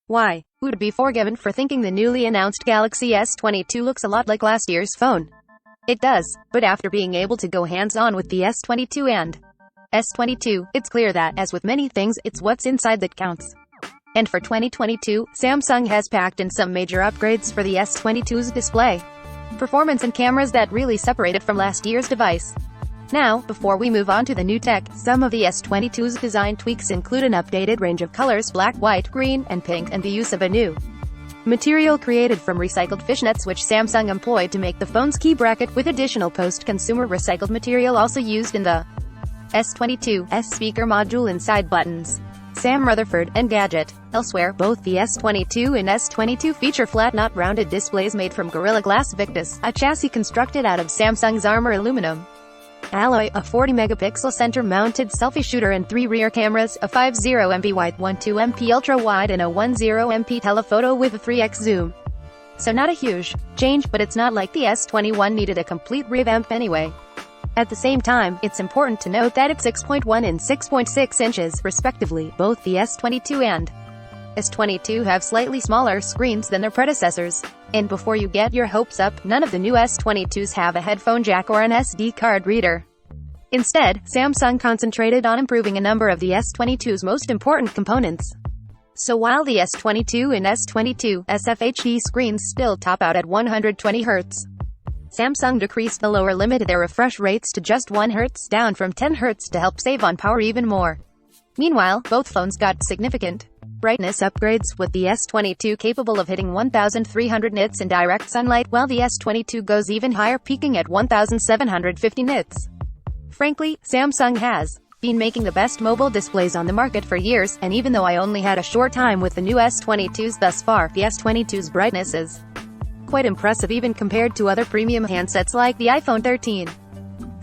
Why would be forgiven for thinking the newly announced Galaxy S22 looks a lot like last year's phone? It does, but after being able to go hands-on with the S22 and S22, it's clear that, as with many things, it's what's inside that counts. And for 2022, Samsung has packed in some major upgrades for the S22's display, performance and cameras that really separate it from last year's device. Now, before we move on to the new tech, some of the S22's design tweaks include an updated range of colors: black, white, green, and pink, and the use of a new material created from recycled fishnets which Samsung employed to make the phone's key bracket, with additional post-consumer recycled material also used in the S22's speaker module and side buttons. Sam Rutherford, Engadget. Elsewhere, both the S22 and S22 feature flat, not rounded displays made from Gorilla Glass Victus, a chassis constructed out of Samsung's Armor aluminum alloy, a 40-megapixel center-mounted selfie shooter and 3 rear cameras, a 50MP wide, 12MP ultra-wide, and a 10MP telephoto with a 3x zoom. So not a huge change, but it's not like the S21 needed a complete revamp anyway. At the same time, it's important to note that it's 6.1 and 6.6 inches, respectively. Both the S22 and S22 have slightly smaller screens than their predecessors. And before you get your hopes up, none of the new S22s have a headphone jack or an SD card reader. Instead, Samsung concentrated on improving a number of the S22's most important components. So while the S22 and S22 SFHD screens still top out at 120 Hz, Samsung decreased the lower limit of their refresh rates to just 1 Hz, down from 10 Hz, to help save on power even more. Meanwhile, both phones got significant brightness upgrades, with the S22 capable of hitting 1,300 nits in direct sunlight, while the S22 goes even higher, peaking at 1,750 nits. Frankly, Samsung has been making the best mobile displays on the market for years, and even though I only had a short time with the new S22s thus far, the S22's brightness is quite impressive even compared to other premium handsets like the iPhone 13.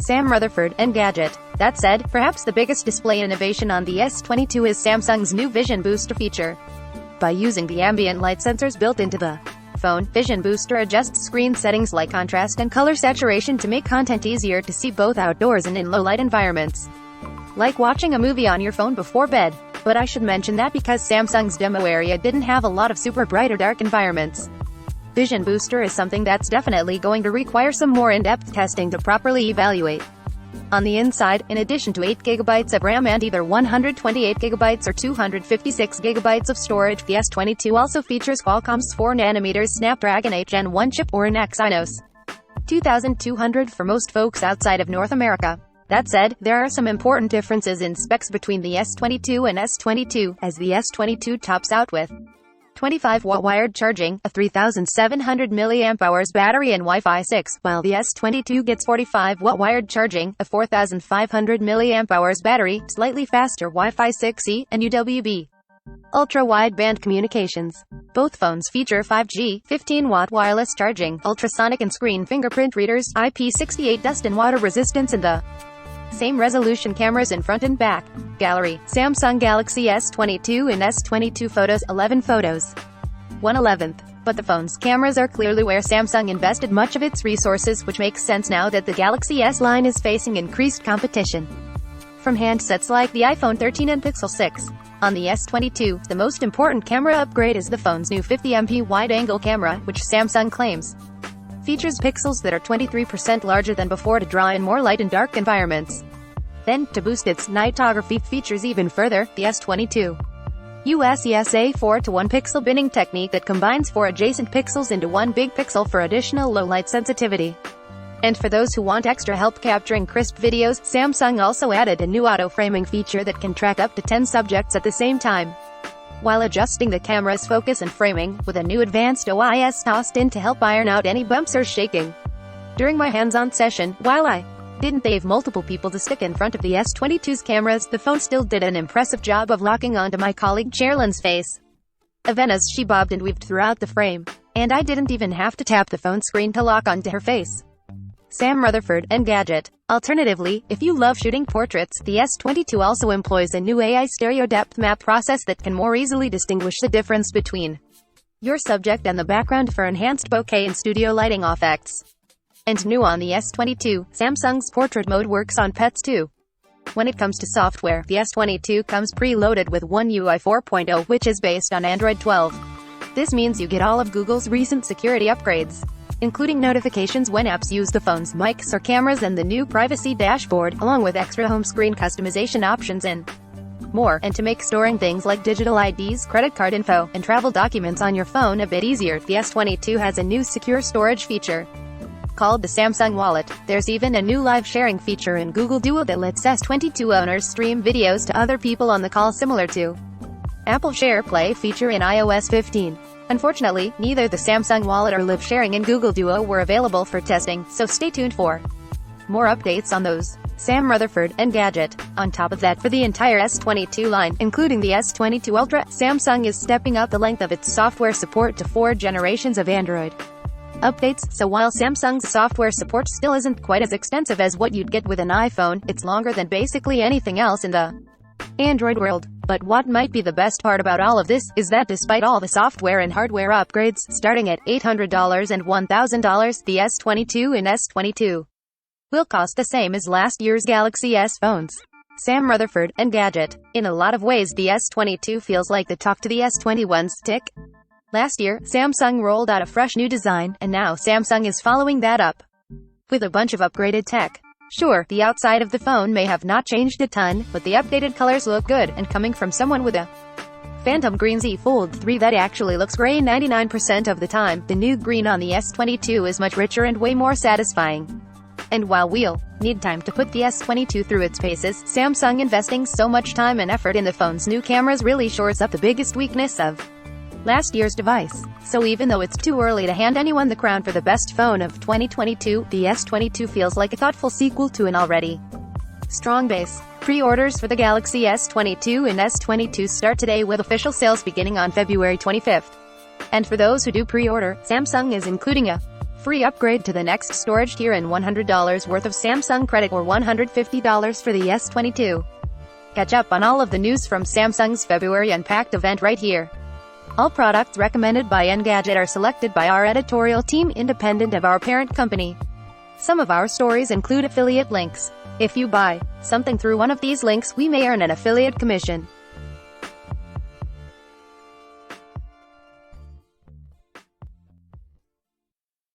Sam Rutherford, Engadget. That said, perhaps the biggest display innovation on the S22 is Samsung's new Vision Booster feature. By using the ambient light sensors built into the phone, Vision Booster adjusts screen settings like contrast and color saturation to make content easier to see both outdoors and in low-light environments, like watching a movie on your phone before bed. But I should mention that because Samsung's demo area didn't have a lot of super bright or dark environments, Vision Booster is something that's definitely going to require some more in-depth testing to properly evaluate. On the inside, in addition to 8GB of RAM and either 128GB or 256GB of storage, the S22 also features Qualcomm's 4nm Snapdragon 8 Gen 1 chip, or an Exynos 2200 for most folks outside of North America. That said, there are some important differences in specs between the S22 and S22, as the S22 tops out with 25-watt wired charging, a 3,700 mAh battery, and Wi-Fi 6, while the S22 gets 45-watt wired charging, a 4,500 mAh battery, slightly faster Wi-Fi 6E, and UWB ultra-wideband communications. Both phones feature 5G, 15-watt wireless charging, ultrasonic and screen fingerprint readers, IP68 dust and water resistance, and the same resolution cameras in front and back. Gallery. Samsung Galaxy S22 and S22 photos, 11 photos. 1/11. But the phone's cameras are clearly where Samsung invested much of its resources, which makes sense now that the Galaxy S line is facing increased competition from handsets like the iPhone 13 and Pixel 6. On the S22, the most important camera upgrade is the phone's new 50MP wide-angle camera, which Samsung claims features pixels that are 23% larger than before to draw in more light in dark environments. Then, to boost its nightography features even further, the S22 uses a 4:1 pixel binning technique that combines 4 adjacent pixels into one big pixel for additional low-light sensitivity. And for those who want extra help capturing crisp videos, Samsung also added a new auto-framing feature that can track up to 10 subjects at the same time, while adjusting the camera's focus and framing, with a new advanced OIS tossed in to help iron out any bumps or shaking. During my hands-on session, while I didn't have multiple people to stick in front of the S22's cameras, the phone still did an impressive job of locking onto my colleague Cherylyn's face, even as she bobbed and weaved throughout the frame. And I didn't even have to tap the phone screen to lock onto her face. Sam Rutherford, Engadget. Alternatively, if you love shooting portraits, the S22 also employs a new AI stereo depth map process that can more easily distinguish the difference between your subject and the background for enhanced bokeh and studio lighting effects. And new on the S22, Samsung's portrait mode works on pets too. When it comes to software, the S22 comes preloaded with One UI 4.0, which is based on Android 12. This means you get all of Google's recent security upgrades, including notifications when apps use the phone's mics or cameras and the new privacy dashboard, along with extra home screen customization options and more. And to make storing things like digital IDs, credit card info, and travel documents on your phone a bit easier, the S22 has a new secure storage feature called the Samsung Wallet. There's even a new live sharing feature in Google Duo that lets S22 owners stream videos to other people on the call, similar to Apple SharePlay feature in iOS 15. Unfortunately, neither the Samsung Wallet or live sharing in Google Duo were available for testing, so stay tuned for more updates on those. Sam Rutherford, Engadget. On top of that, for the entire S22 line, including the S22 Ultra, Samsung is stepping up the length of its software support to 4 generations of Android updates. So while Samsung's software support still isn't quite as extensive as what you'd get with an iPhone, it's longer than basically anything else in the Android world. But what might be the best part about all of this is that despite all the software and hardware upgrades, starting at $800 and $1,000, the S22 and S22 will cost the same as last year's Galaxy S phones. Sam Rutherford, Engadget. In a lot of ways, the S22 feels like the talk to the S21's tick. Last year, Samsung rolled out a fresh new design, and now Samsung is following that up with a bunch of upgraded tech. Sure, the outside of the phone may have not changed a ton, but the updated colors look good, and coming from someone with a Phantom Green Z Fold 3 that actually looks gray 99% of the time, the new green on the S22 is much richer and way more satisfying. And while we'll need time to put the S22 through its paces, Samsung investing so much time and effort in the phone's new cameras really shores up the biggest weakness of last year's device. So even though it's too early to hand anyone the crown for the best phone of 2022, the S22 feels like a thoughtful sequel to an already strong base. Pre-orders for the Galaxy S22 and S22 start today, with official sales beginning on February 25th. And for those who do pre-order, Samsung is including a free upgrade to the next storage tier and $100 worth of Samsung credit, or $150 for the S22. Catch up on all of the news from Samsung's February Unpacked event right here. All products recommended by Engadget are selected by our editorial team, independent of our parent company. Some of our stories include affiliate links. If you buy something through one of these links, we may earn an affiliate commission.